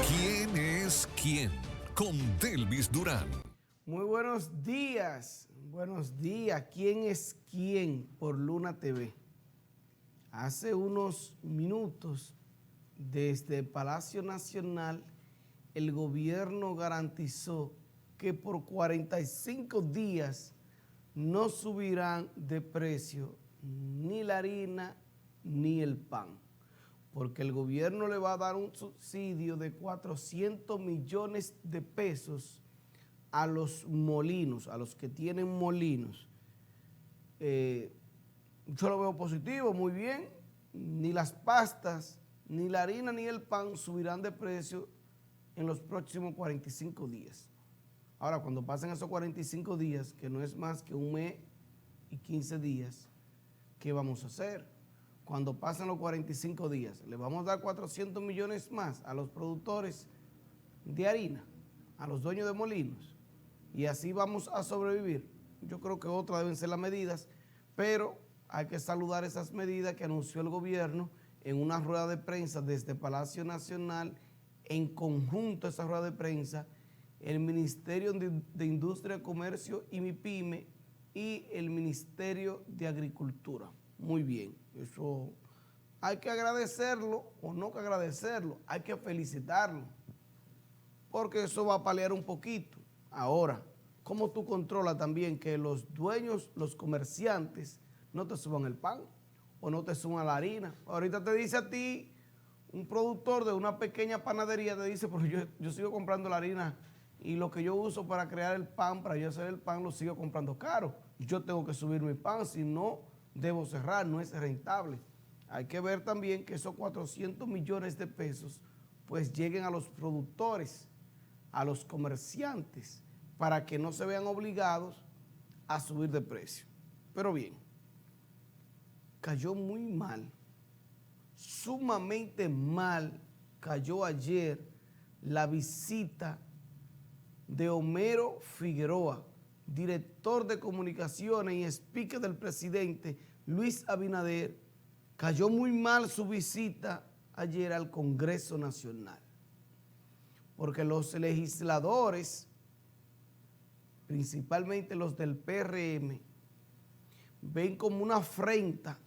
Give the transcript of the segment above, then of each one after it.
¿Quién es quién? Con Delvis Durán. Muy buenos días. Buenos días. ¿Quién es quién? Por Luna TV. Hace unos minutos, desde Palacio Nacional, el gobierno garantizó que por 45 días no subirán de precio ni la harina ni el pan, porque el gobierno le va a dar un subsidio de 400 millones de pesos a los molinos, a los que tienen molinos. Yo lo veo positivo, muy bien. Ni las pastas, ni la harina, ni el pan subirán de precio en los próximos 45 días. Ahora, cuando pasen esos 45 días, que no es más que un mes y 15 días, ¿qué vamos a hacer? Cuando pasen los 45 días, ¿le vamos a dar 400 millones más a los productores de harina, a los dueños de molinos? Y así vamos a sobrevivir. Yo creo que otras deben ser las medidas, pero hay que saludar esas medidas que anunció el gobierno en una rueda de prensa desde Palacio Nacional, en conjunto a esa rueda de prensa, el Ministerio de Industria, Comercio y MIPYME y el Ministerio de Agricultura. Muy bien, eso hay que agradecerlo, o no que agradecerlo, hay que felicitarlo, porque eso va a paliar un poquito. Ahora, ¿cómo tú controlas también que los dueños, los comerciantes, no te suban el pan o no te suban la harina? Ahorita te dice a ti, un productor de una pequeña panadería te dice, pero yo sigo comprando la harina y lo que yo uso para crear el pan, para yo hacer el pan, lo sigo comprando caro. Yo tengo que subir mi pan, si no, debo cerrar, no es rentable. Hay que ver también que esos 400 millones de pesos pues lleguen a los productores, a los comerciantes, para que no se vean obligados a subir de precio. Pero bien, cayó muy mal, sumamente mal cayó ayer la visita de Homero Figueroa, director de comunicaciones y speaker del presidente Luis Abinader. Cayó muy mal su visita ayer al Congreso Nacional, porque los legisladores, principalmente los del PRM, ven como una afrenta,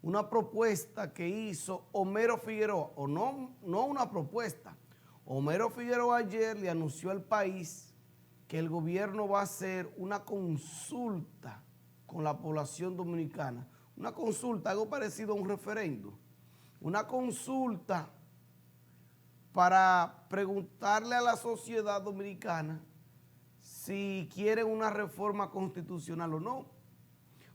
una propuesta que hizo Homero Figueroa, o no una propuesta. Homero Figueroa ayer le anunció al país que el gobierno va a hacer una consulta con la población dominicana. Una consulta, algo parecido a un referendo. Una consulta para preguntarle a la sociedad dominicana si quieren una reforma constitucional o no.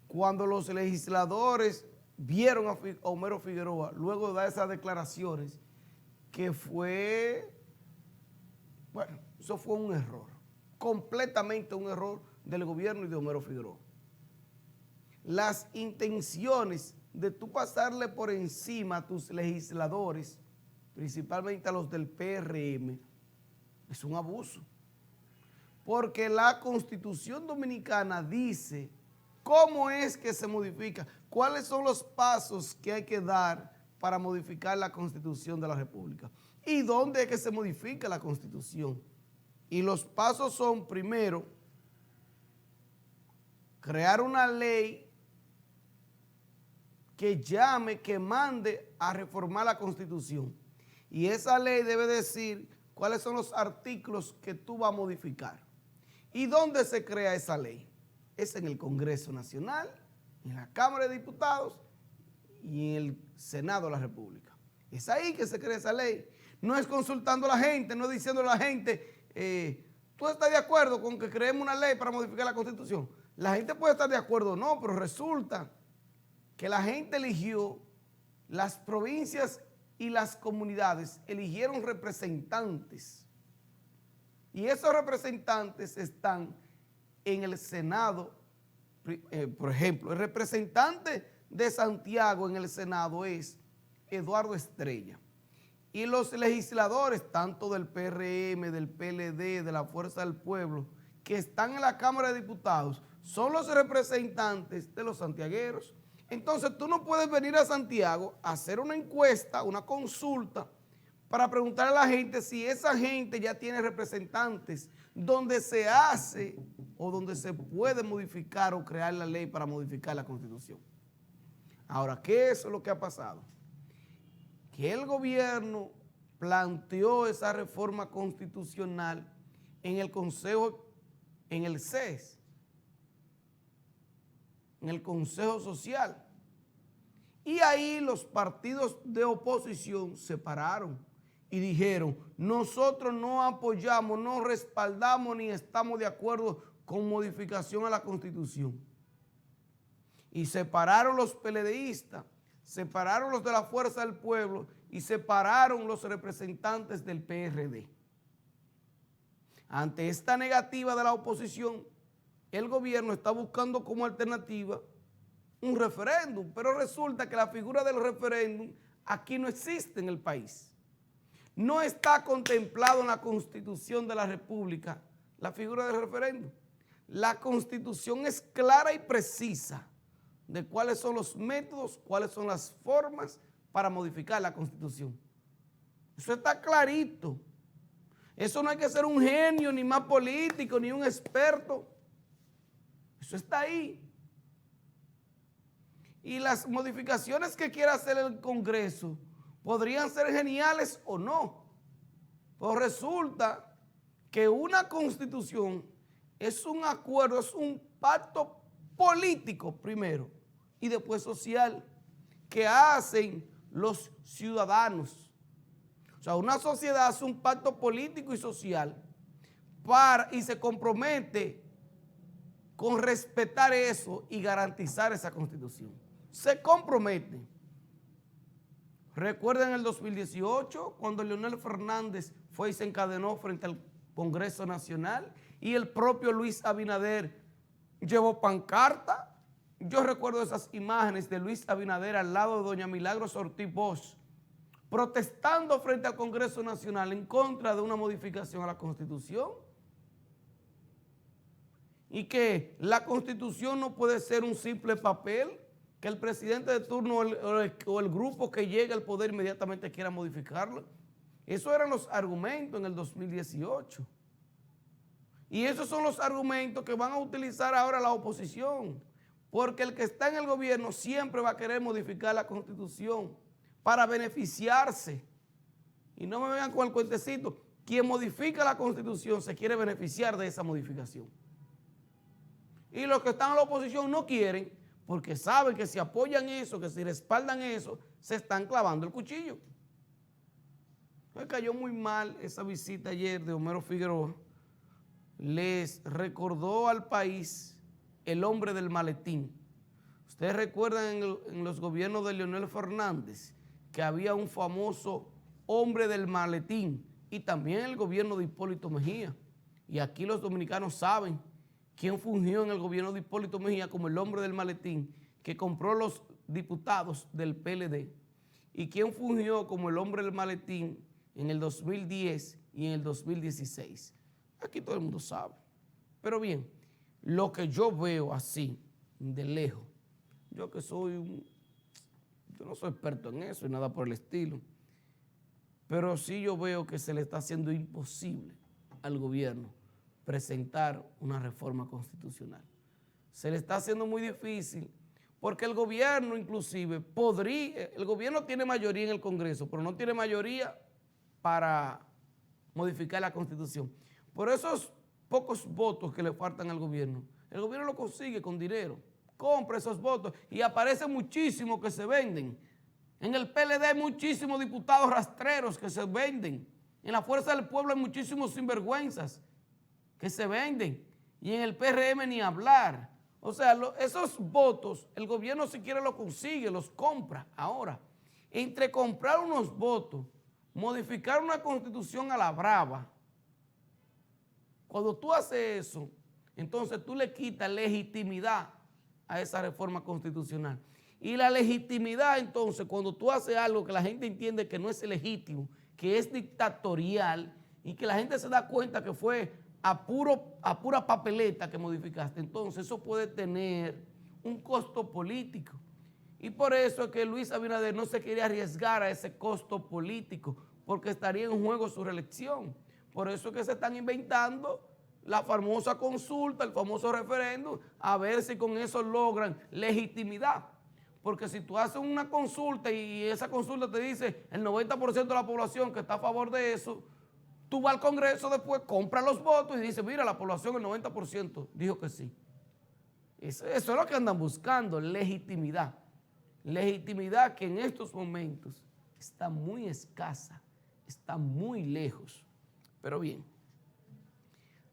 Cuando los legisladores vieron a Homero Figueroa, luego de dar esas declaraciones, que fue, bueno, eso fue un error, completamente un error del gobierno y de Homero Figueroa. Las intenciones de tú pasarle por encima a tus legisladores, principalmente a los del PRM, es un abuso. Porque la Constitución Dominicana dice cómo es que se modifica, cuáles son los pasos que hay que dar para modificar la Constitución de la República y dónde es que se modifica la Constitución. Y los pasos son, primero, crear una ley que llame, que mande a reformar la Constitución. Y esa ley debe decir cuáles son los artículos que tú vas a modificar. ¿Y dónde se crea esa ley? Es en el Congreso Nacional, en la Cámara de Diputados y en el Senado de la República. Es ahí que se crea esa ley. No es consultando a la gente, no es diciendo a la gente, ¿tú estás de acuerdo con que creemos una ley para modificar la Constitución? La gente puede estar de acuerdo o no, pero resulta que la gente eligió, las provincias y las comunidades eligieron representantes. Y esos representantes están en el Senado. Por ejemplo, el representante de Santiago en el Senado es Eduardo Estrella. Y los legisladores, tanto del PRM, del PLD, de la Fuerza del Pueblo, que están en la Cámara de Diputados, son los representantes de los santiagueros. Entonces tú no puedes venir a Santiago a hacer una encuesta, una consulta, para preguntarle a la gente si esa gente ya tiene representantes donde se hace o donde se puede modificar o crear la ley para modificar la Constitución. Ahora, ¿qué es lo que ha pasado? Que el gobierno planteó esa reforma constitucional en el Consejo, en el CES, en el Consejo Social. Y ahí los partidos de oposición se pararon y dijeron, nosotros no apoyamos, no respaldamos ni estamos de acuerdo con modificación a la Constitución. Y separaron los PLDistas, separaron los de la Fuerza del Pueblo y separaron los representantes del PRD. Ante esta negativa de la oposición, el gobierno está buscando como alternativa un referéndum, pero resulta que la figura del referéndum aquí no existe en el país. No está contemplado en la Constitución de la República la figura del referéndum. La Constitución es clara y precisa de cuáles son los métodos, cuáles son las formas para modificar la Constitución. Eso está clarito. Eso no hay que ser un genio, ni más político, ni un experto. Eso está ahí. Y las modificaciones que quiera hacer el Congreso podrían ser geniales o no. Pues resulta que una Constitución es un acuerdo, es un pacto político primero y después social que hacen los ciudadanos. O sea, una sociedad hace un pacto político y social y se compromete con respetar eso y garantizar esa Constitución. Se compromete. Recuerden el 2018, cuando Leonel Fernández fue y se encadenó frente al Congreso Nacional y el propio Luis Abinader llevó pancarta. Yo recuerdo esas imágenes de Luis Abinader al lado de doña Milagros Ortiz Bosch, protestando frente al Congreso Nacional en contra de una modificación a la Constitución. Y que la Constitución no puede ser un simple papel que el presidente de turno o el grupo que llega al poder inmediatamente quiera modificarlo. Esos eran los argumentos en el 2018. Y esos son los argumentos que van a utilizar ahora la oposición, porque el que está en el gobierno siempre va a querer modificar la Constitución para beneficiarse. Y no me vengan con el cuentecito, quien modifica la Constitución se quiere beneficiar de esa modificación. Y los que están en la oposición no quieren, porque saben que si apoyan eso, que si respaldan eso, se están clavando el cuchillo. Me cayó muy mal esa visita ayer de Homero Figueroa. Les recordó al país el hombre del maletín. Ustedes recuerdan en los gobiernos de Leonel Fernández que había un famoso hombre del maletín y también en el gobierno de Hipólito Mejía. Y aquí los dominicanos saben quién fungió en el gobierno de Hipólito Mejía como el hombre del maletín que compró los diputados del PLD y quién fungió como el hombre del maletín en el 2010 y en el 2016. Aquí todo el mundo sabe. Pero bien, lo que yo veo así, de lejos, yo no soy experto en eso y nada por el estilo, pero sí yo veo que se le está haciendo imposible al gobierno presentar una reforma constitucional. Se le está haciendo muy difícil porque el gobierno inclusive el gobierno tiene mayoría en el Congreso, pero no tiene mayoría para modificar la Constitución. Por esos pocos votos que le faltan al gobierno, el gobierno lo consigue con dinero, compra esos votos y aparece muchísimos que se venden. En el PLD hay muchísimos diputados rastreros que se venden. En la Fuerza del Pueblo hay muchísimos sinvergüenzas que se venden. Y en el PRM ni hablar. O sea, esos votos, el gobierno si quiere los consigue, los compra. Ahora, entre comprar unos votos, modificar una Constitución a la brava, cuando tú haces eso, entonces tú le quitas legitimidad a esa reforma constitucional. Y la legitimidad, entonces, cuando tú haces algo que la gente entiende que no es legítimo, que es dictatorial y que la gente se da cuenta que fue a pura papeleta que modificaste, entonces eso puede tener un costo político. Y por eso es que Luis Abinader no se quería arriesgar a ese costo político, porque estaría en juego su reelección. Por eso es que se están inventando la famosa consulta, el famoso referéndum, a ver si con eso logran legitimidad. Porque si tú haces una consulta y esa consulta te dice el 90% de la población que está a favor de eso, tú vas al Congreso después, compras los votos y dices, mira, la población, el 90% dijo que sí. Eso es lo que andan buscando, legitimidad. Legitimidad que en estos momentos está muy escasa, está muy lejos. Pero bien,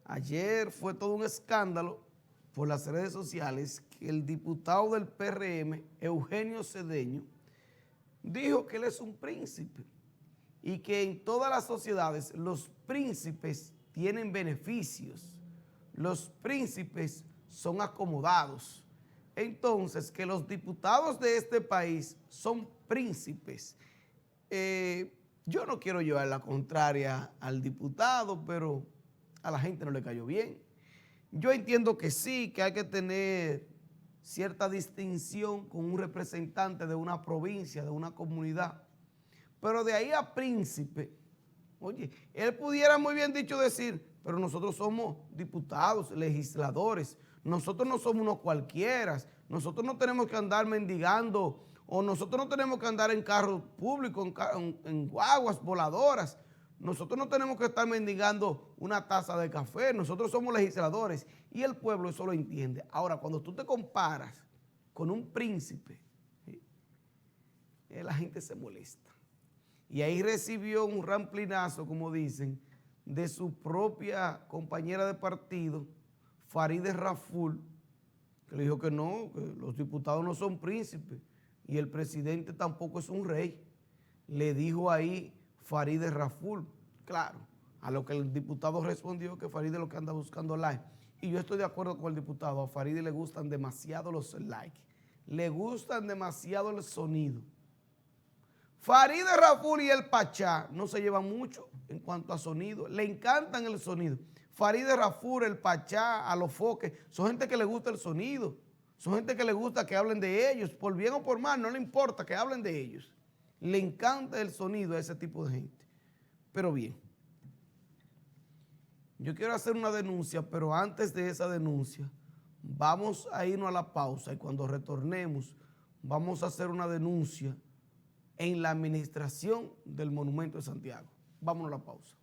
ayer fue todo un escándalo por las redes sociales que el diputado del PRM, Eugenio Cedeño, dijo que él es un príncipe y que en todas las sociedades los príncipes tienen beneficios, los príncipes son acomodados. Entonces, que los diputados de este país son príncipes. Yo no quiero llevar la contraria al diputado, pero a la gente no le cayó bien. Yo entiendo que sí, que hay que tener cierta distinción con un representante de una provincia, de una comunidad. Pero de ahí a príncipe, oye, él pudiera muy bien dicho decir, pero nosotros somos diputados, legisladores, nosotros no somos unos cualquiera, nosotros no tenemos que andar mendigando o nosotros no tenemos que andar en carros públicos, en guaguas voladoras, nosotros no tenemos que estar mendigando una taza de café, nosotros somos legisladores y el pueblo eso lo entiende. Ahora, cuando tú te comparas con un príncipe, ¿sí?, la gente se molesta. Y ahí recibió un ramplinazo, como dicen, de su propia compañera de partido, Farideh Raful, que le dijo que no, que los diputados no son príncipes y el presidente tampoco es un rey. Le dijo ahí Farideh Raful, claro, a lo que el diputado respondió que Farideh es lo que anda buscando like. Y yo estoy de acuerdo con el diputado, a Farideh le gustan demasiado los likes, le gustan demasiado el sonido. Farideh Raful y el Pachá no se llevan mucho en cuanto a sonido, le encantan el sonido. Farideh Raful, el Pachá, a los Foques, son gente que le gusta el sonido, son gente que le gusta que hablen de ellos, por bien o por mal, no le importa que hablen de ellos. Le encanta el sonido a ese tipo de gente. Pero bien, yo quiero hacer una denuncia, pero antes de esa denuncia, vamos a irnos a la pausa y cuando retornemos, vamos a hacer una denuncia en la administración del Monumento de Santiago. Vámonos a la pausa.